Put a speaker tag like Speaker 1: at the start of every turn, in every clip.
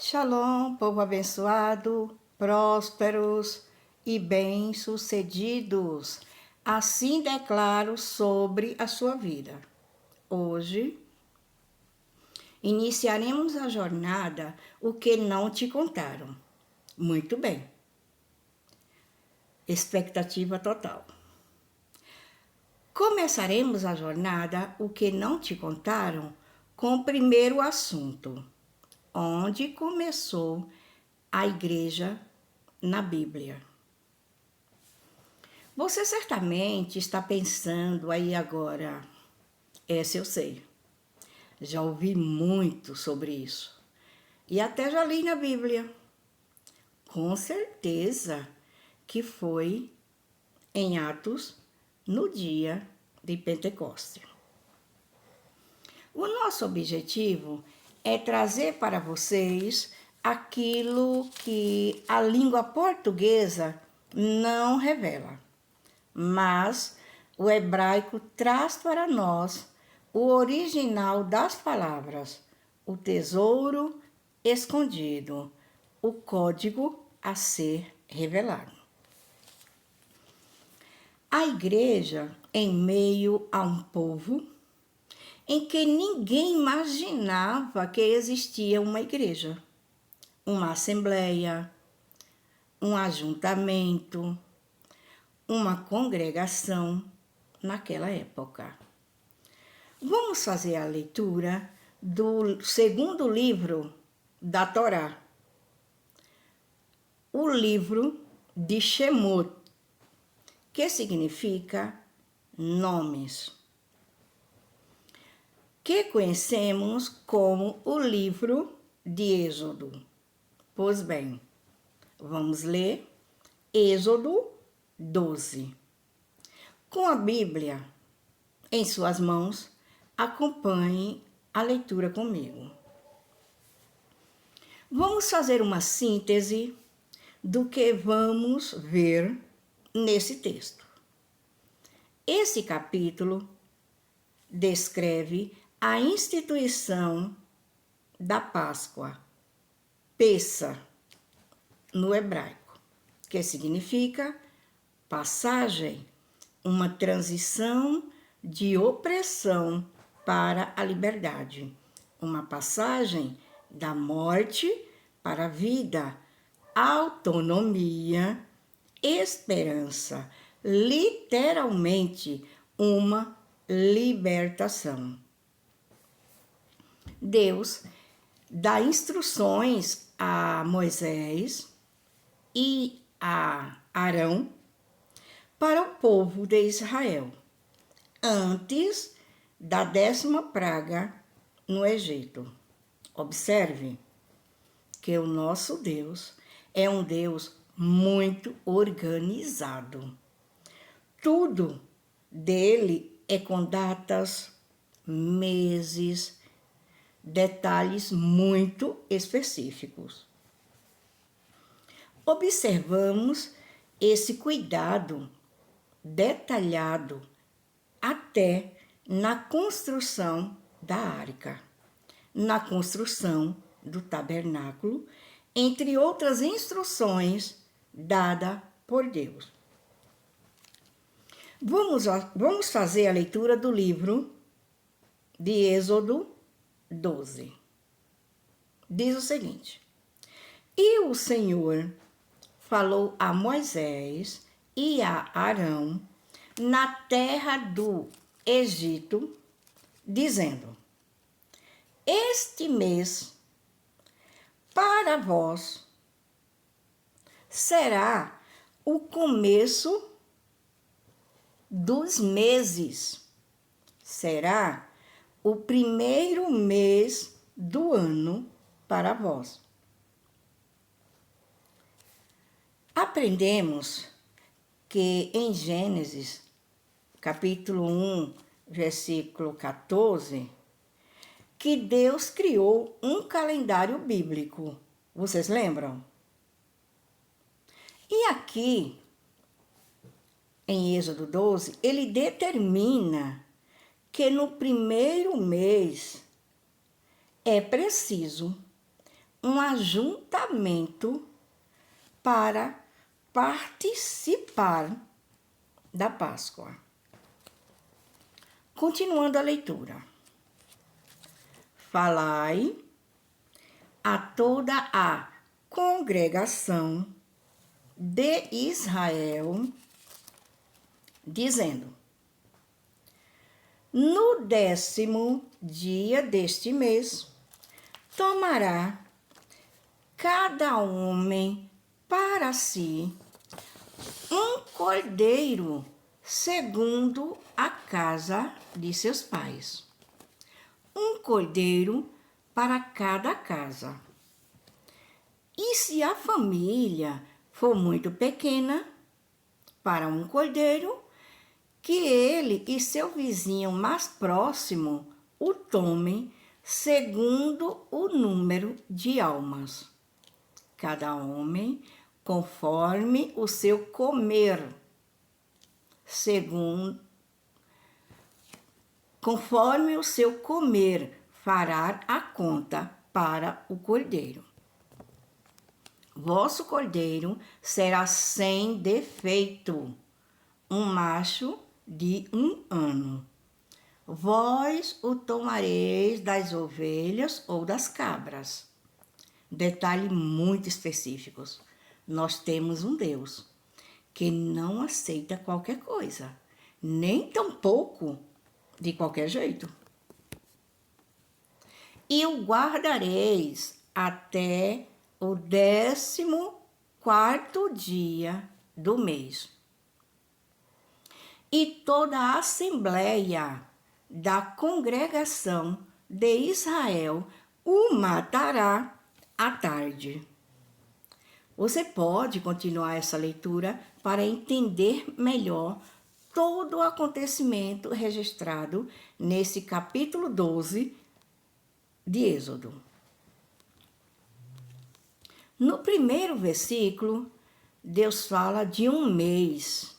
Speaker 1: Shalom, povo abençoado, prósperos e bem-sucedidos. Assim declaro sobre a sua vida. Hoje, iniciaremos a jornada O que não te contaram. Muito bem. Expectativa total. Começaremos a jornada O que não te contaram com o primeiro assunto. Onde começou a igreja na Bíblia. Você certamente está pensando aí agora, essa eu sei, já ouvi muito sobre isso e até já li na Bíblia. Com certeza que foi em Atos, no dia de Pentecostes. O nosso objetivo é trazer para vocês aquilo que a língua portuguesa não revela, mas o hebraico traz para nós o original das palavras, o tesouro escondido, o código a ser revelado. A igreja, em meio a um povo em que ninguém imaginava que existia uma igreja, uma assembleia, um ajuntamento, uma congregação naquela época. Vamos fazer a leitura do segundo livro da Torá, o livro de Shemot, que significa nomes, que conhecemos como o livro de Êxodo. Pois bem, vamos ler Êxodo 12. Com a Bíblia em suas mãos, acompanhe a leitura comigo. Vamos fazer uma síntese do que vamos ver nesse texto. Esse capítulo descreve a instituição da Páscoa, Pessa, no hebraico, que significa passagem, uma transição de opressão para a liberdade, uma passagem da morte para a vida, autonomia, esperança, literalmente uma libertação. Deus dá instruções a Moisés e a Arão para o povo de Israel, antes da 10ª praga no Egito. Observe que o nosso Deus é um Deus muito organizado. Tudo dele é com datas, meses, detalhes muito específicos. Observamos esse cuidado detalhado até na construção da arca, na construção do tabernáculo, entre outras instruções dadas por Deus. Vamos fazer a leitura do livro de Êxodo 12. Diz o seguinte: E o Senhor falou a Moisés e a Arão na terra do Egito, dizendo: Este mês para vós será o começo dos meses, será o primeiro mês do ano para vós. Aprendemos que em Gênesis, capítulo 1, versículo 14, que Deus criou um calendário bíblico. Vocês lembram? E aqui, em Êxodo 12, ele determina que no primeiro mês é preciso um ajuntamento para participar da Páscoa. Continuando a leitura. Falai a toda a congregação de Israel, dizendo: no 10º dia deste mês, tomará cada homem para si um cordeiro segundo a casa de seus pais. Um cordeiro para cada casa. E se a família for muito pequena, para um cordeiro, que ele e seu vizinho mais próximo o tomem segundo o número de almas. Cada homem conforme o seu comer, conforme o seu comer, fará a conta para o cordeiro. Vosso cordeiro será sem defeito, um macho de 1 ano. Vós o tomareis das ovelhas ou das cabras. Detalhe muito específico. Nós temos um Deus que não aceita qualquer coisa, nem tampouco de qualquer jeito. E o guardareis até o 14º dia do mês. E toda a assembleia da congregação de Israel o matará à tarde. Você pode continuar essa leitura para entender melhor todo o acontecimento registrado nesse capítulo 12 de Êxodo. No primeiro versículo, Deus fala de um mês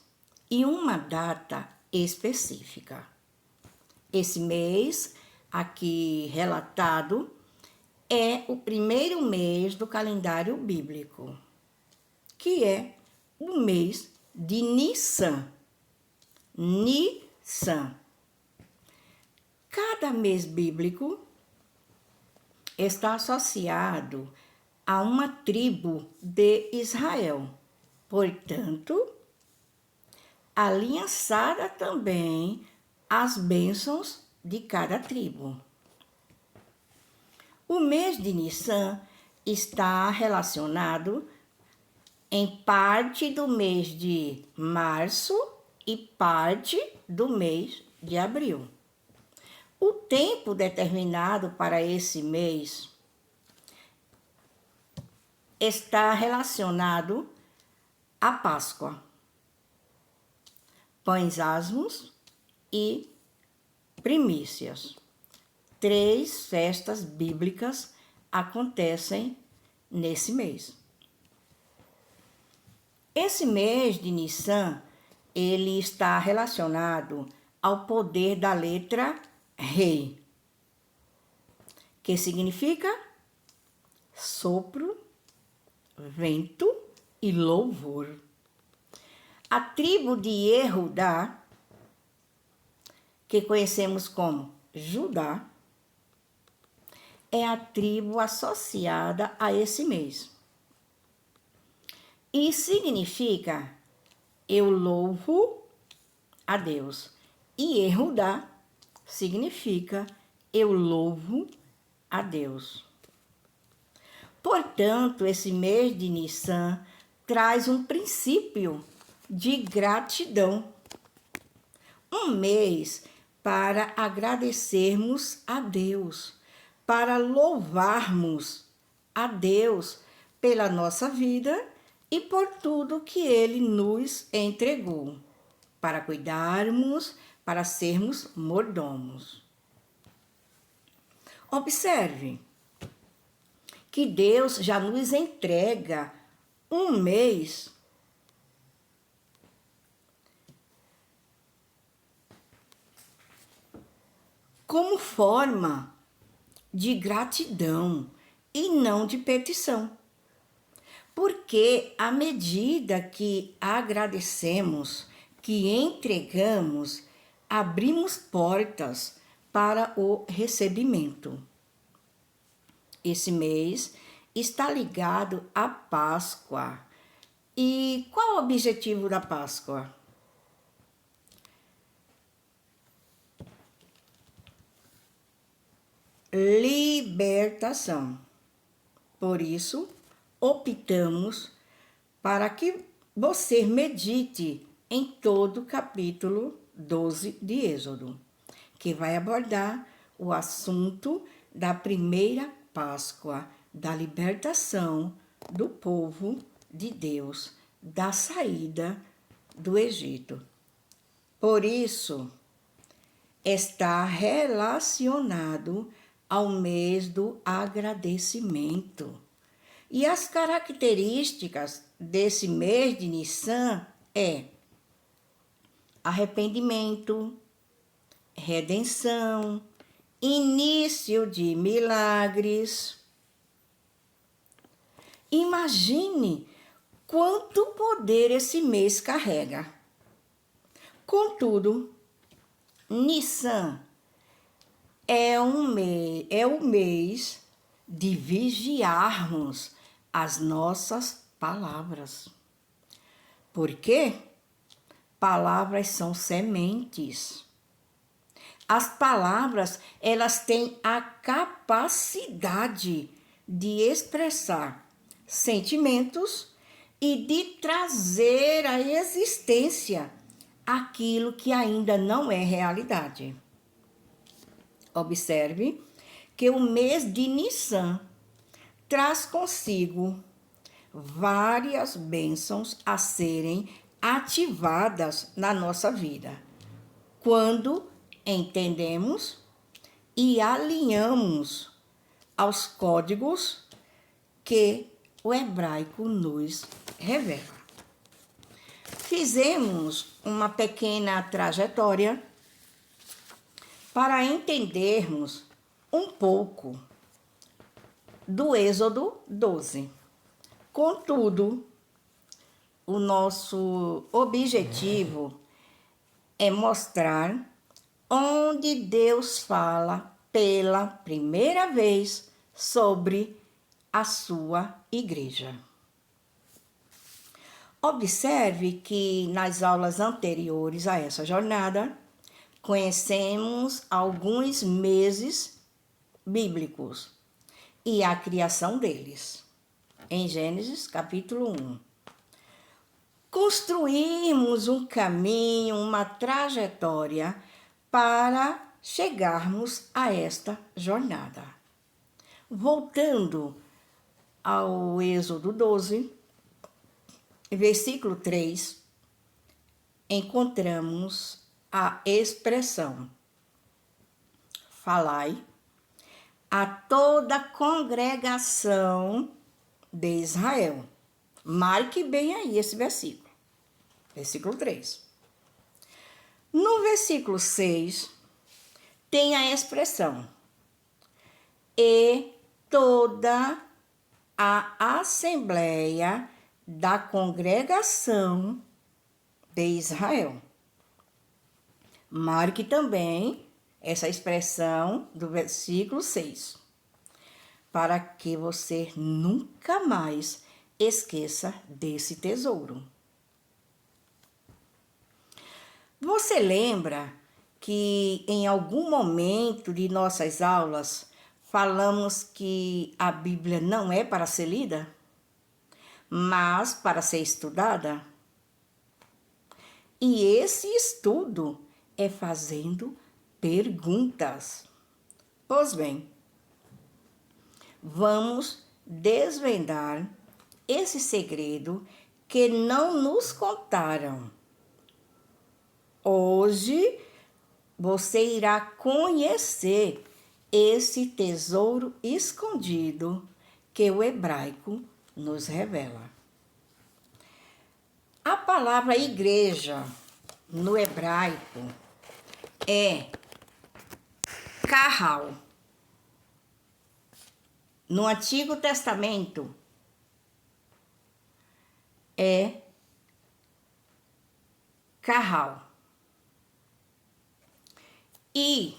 Speaker 1: e uma data específica. Esse mês aqui relatado é o primeiro mês do calendário bíblico, que é o mês de Nissan. Nissan. Cada mês bíblico está associado a uma tribo de Israel. Portanto, aliançada também as bênçãos de cada tribo. O mês de Nissan está relacionado em parte do mês de março e parte do mês de abril. O tempo determinado para esse mês está relacionado à Páscoa, pães asmos e primícias. 3 festas bíblicas acontecem nesse mês. Esse mês de Nissan, ele está relacionado ao poder da letra Rei, que significa sopro, vento e louvor. A tribo de Yehudá, que conhecemos como Judá, é a tribo associada a esse mês. E significa eu louvo a Deus. E Yehudá significa eu louvo a Deus. Portanto, esse mês de Nissan traz um princípio de gratidão. Um mês para agradecermos a Deus, para louvarmos a Deus pela nossa vida e por tudo que Ele nos entregou, para cuidarmos, para sermos mordomos. Observe que Deus já nos entrega um mês como forma de gratidão e não de petição. Porque à medida que agradecemos, que entregamos, abrimos portas para o recebimento. Esse mês está ligado à Páscoa. E qual o objetivo da Páscoa? Libertação. Por isso, optamos para que você medite em todo o capítulo 12 de Êxodo, que vai abordar o assunto da primeira Páscoa, da libertação do povo de Deus, da saída do Egito. Por isso, está relacionado ao mês do agradecimento. E as características desse mês de Nissan é arrependimento, redenção, início de milagres. Imagine quanto poder esse mês carrega. Contudo, Nissan é o mês de vigiarmos as nossas palavras. Por quê? Palavras são sementes. As palavras, elas têm a capacidade de expressar sentimentos e de trazer à existência aquilo que ainda não é realidade. Observe que o mês de Nissan traz consigo várias bênçãos a serem ativadas na nossa vida, quando entendemos e alinhamos aos códigos que o hebraico nos revela. Fizemos uma pequena trajetória para entendermos um pouco do Êxodo 12. Contudo, o nosso objetivo é mostrar onde Deus fala pela primeira vez sobre a sua igreja. Observe que nas aulas anteriores a essa jornada, conhecemos alguns meses bíblicos e a criação deles. Em Gênesis, capítulo 1. Construímos um caminho, uma trajetória para chegarmos a esta jornada. Voltando ao Êxodo 12, versículo 3, encontramos a expressão: falai a toda a congregação de Israel. Marque bem aí esse versículo. Versículo 3. No versículo 6, tem a expressão: e toda a assembleia da congregação de Israel. Marque também essa expressão do versículo 6, para que você nunca mais esqueça desse tesouro. Você lembra que em algum momento de nossas aulas falamos que a Bíblia não é para ser lida, mas para ser estudada? E esse estudo é fazendo perguntas. Pois bem, vamos desvendar esse segredo que não nos contaram. Hoje você irá conhecer esse tesouro escondido que o hebraico nos revela. A palavra igreja no hebraico é kahal. no Antigo Testamento é carral. E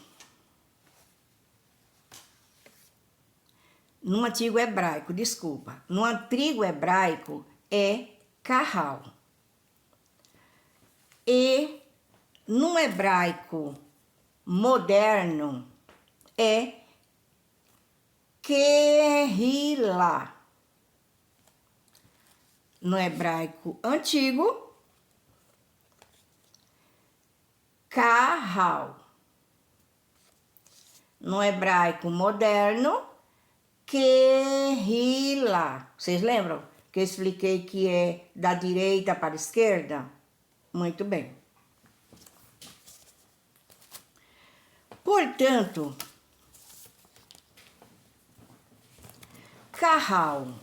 Speaker 1: no Antigo Hebraico, desculpa, no Antigo Hebraico é carral. E no Hebraico moderno é Kehilá. No Hebraico antigo, carral. No Hebraico moderno, Kehilá. Vocês lembram que eu expliquei que é da direita para a esquerda? Muito bem. Portanto, carral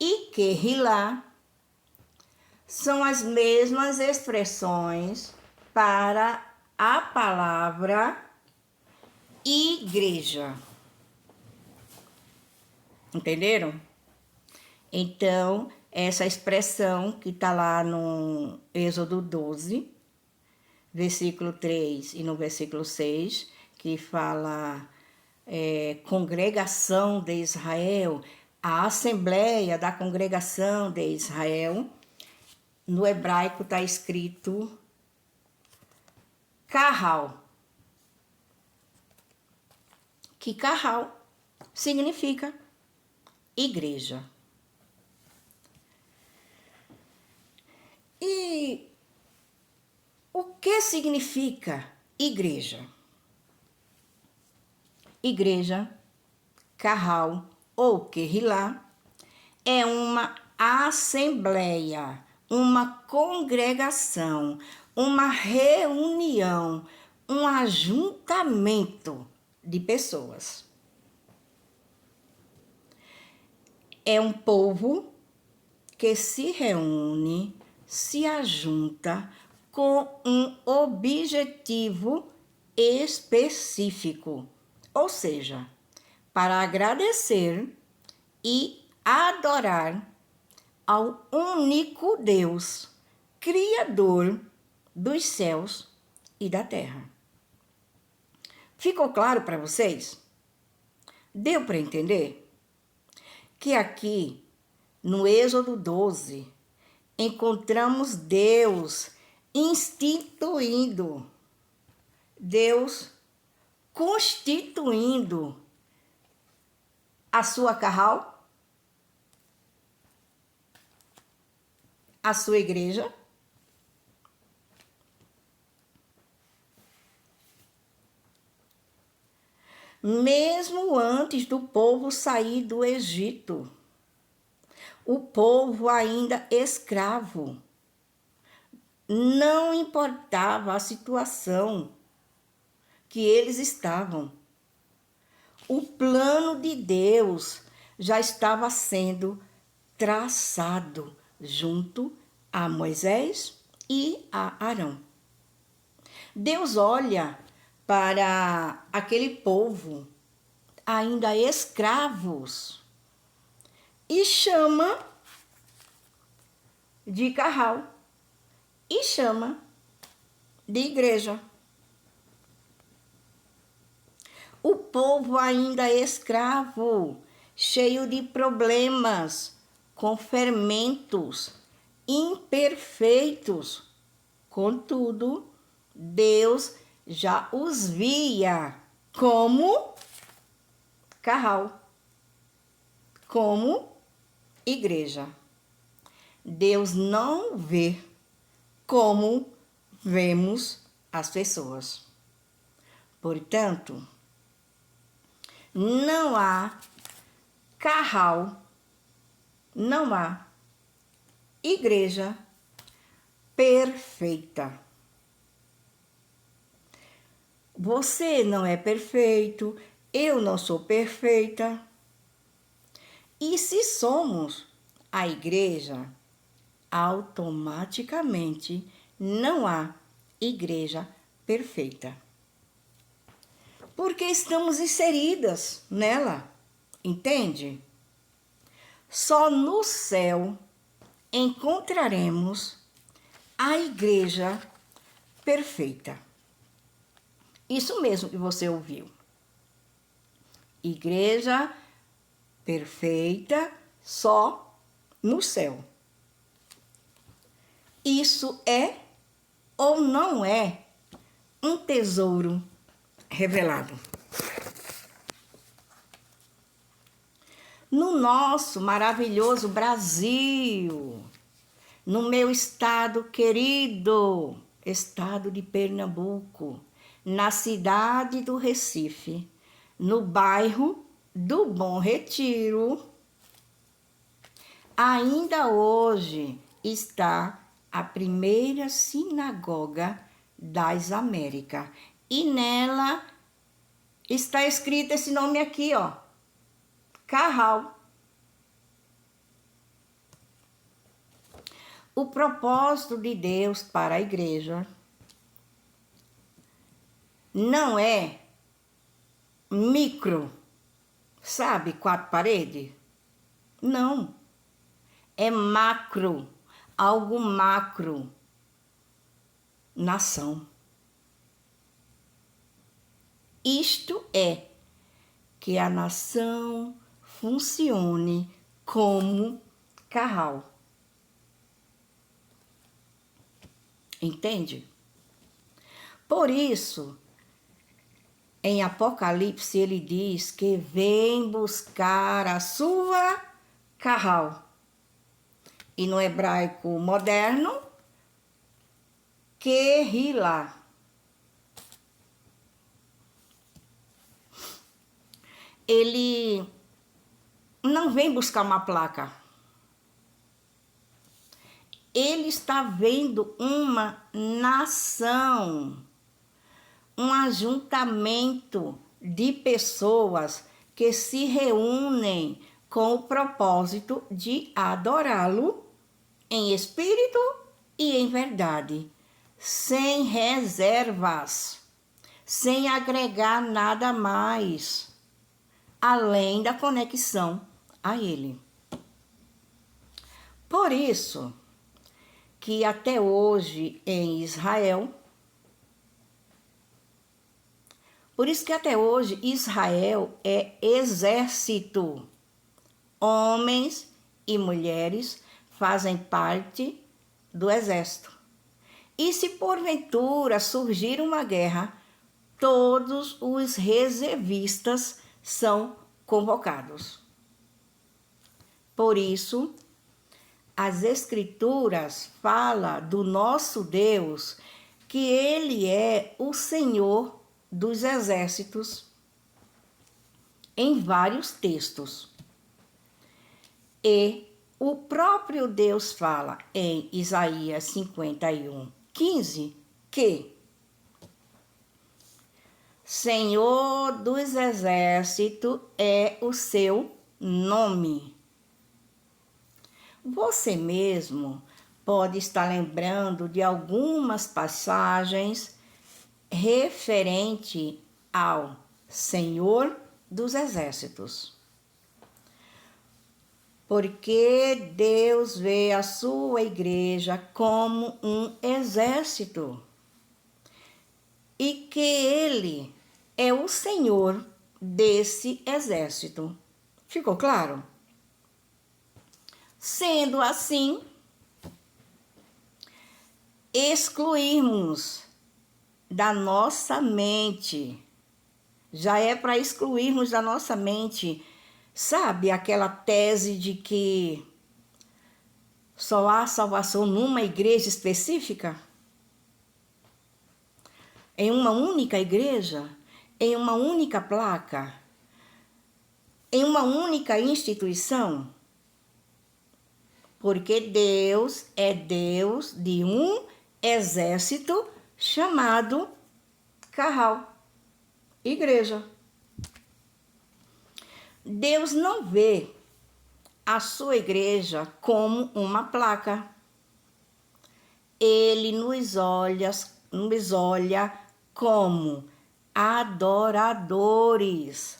Speaker 1: e Kehilá são as mesmas expressões para a palavra igreja. Entenderam? Então, essa expressão que está lá no Êxodo 12, versículo 3 e no versículo 6, que fala congregação de Israel, a assembleia da congregação de Israel, no hebraico está escrito carral. Que carral significa igreja. E o que significa igreja? Igreja, carral ou Kehilá é uma assembleia, uma congregação, uma reunião, um ajuntamento de pessoas. É um povo que se reúne, se ajunta com um objetivo específico, ou seja, para agradecer e adorar ao único Deus, Criador dos céus e da terra. Ficou claro para vocês? Deu para entender? Que aqui, no Êxodo 12, encontramos Deus instituindo, Deus constituindo a sua carral, a sua igreja, mesmo antes do povo sair do Egito. O povo ainda escravo. Não importava a situação que eles estavam. O plano de Deus já estava sendo traçado junto a Moisés e a Arão. Deus olha para aquele povo ainda escravos e chama de carral e chama de igreja. O povo ainda escravo, cheio de problemas, com fermentos, imperfeitos. Contudo, Deus já os via como carral, como igreja. Deus não vê como vemos as pessoas. Portanto, não há carral, não há igreja perfeita. Você não é perfeito, eu não sou perfeita. E se somos a igreja, automaticamente não há igreja perfeita. Porque estamos inseridas nela. Entende? Só no céu encontraremos a igreja perfeita. Isso mesmo que você ouviu. Igreja perfeita só no céu. Isso é ou não é um tesouro revelado? No nosso maravilhoso Brasil, no meu estado querido, estado de Pernambuco, na cidade do Recife, no bairro do Bom Retiro, ainda hoje está a primeira sinagoga das Américas. E nela está escrito esse nome aqui, ó, Carral. O propósito de Deus para a igreja não é micro, sabe, 4 paredes? Não. É macro, algo macro, nação. Isto é, que a nação funcione como Carral. Entende? Por isso, em Apocalipse ele diz que vem buscar a sua Carral. E no hebraico moderno, Kehillah. Ele não vem buscar uma placa. Ele está vendo uma nação, um ajuntamento de pessoas que se reúnem com o propósito de adorá-lo em espírito e em verdade, sem reservas, sem agregar nada mais, além da conexão a ele. Por isso que até hoje em Israel, Israel é exército. Homens e mulheres fazem parte do exército. E se porventura surgir uma guerra, todos os reservistas são convocados. Por isso, as Escrituras falam do nosso Deus, que Ele é o Senhor dos exércitos, em vários textos. E o próprio Deus fala em Isaías 51:15, que Senhor dos exércitos é o seu nome. Você mesmo pode estar lembrando de algumas passagens referente ao Senhor dos exércitos. Porque Deus vê a sua igreja como um exército e que Ele é o Senhor desse exército. Ficou claro? Sendo assim, excluirmos da nossa mente, já é para excluirmos da nossa mente, sabe, aquela tese de que só há salvação numa igreja específica? Em uma única igreja? Em uma única placa? Em uma única instituição? Porque Deus é Deus de um exército chamado Carral, igreja. Deus não vê a sua igreja como uma placa. Ele nos olha como adoradores,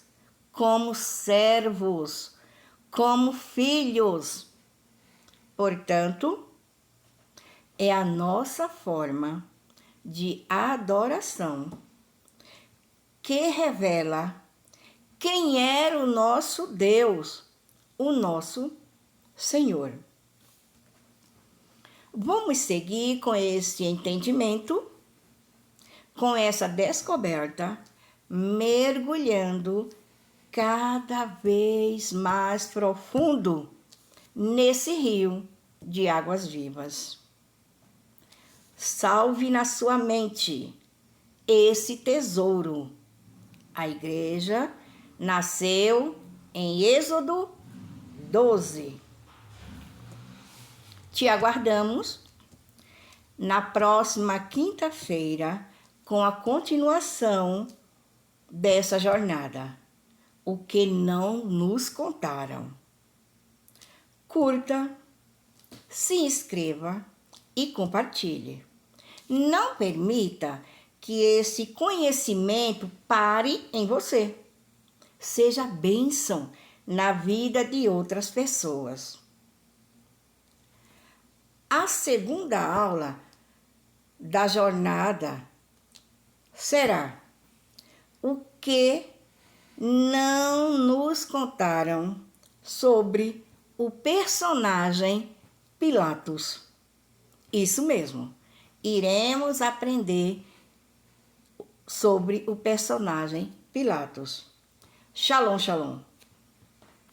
Speaker 1: como servos, como filhos. Portanto, é a nossa forma de adoração que revela quem era o nosso Deus, o nosso Senhor. Vamos seguir com esse entendimento, com essa descoberta, mergulhando cada vez mais profundo nesse rio de águas vivas. Salve na sua mente esse tesouro. A igreja nasceu em Êxodo 12. Te aguardamos na próxima quinta-feira com a continuação dessa jornada. O que não nos contaram. Curta, se inscreva e compartilhe. Não permita que esse conhecimento pare em você. Seja bênção na vida de outras pessoas. A segunda aula da jornada será o que não nos contaram sobre o personagem Pilatos. Isso mesmo, iremos aprender sobre o personagem Pilatos. Shalom, shalom.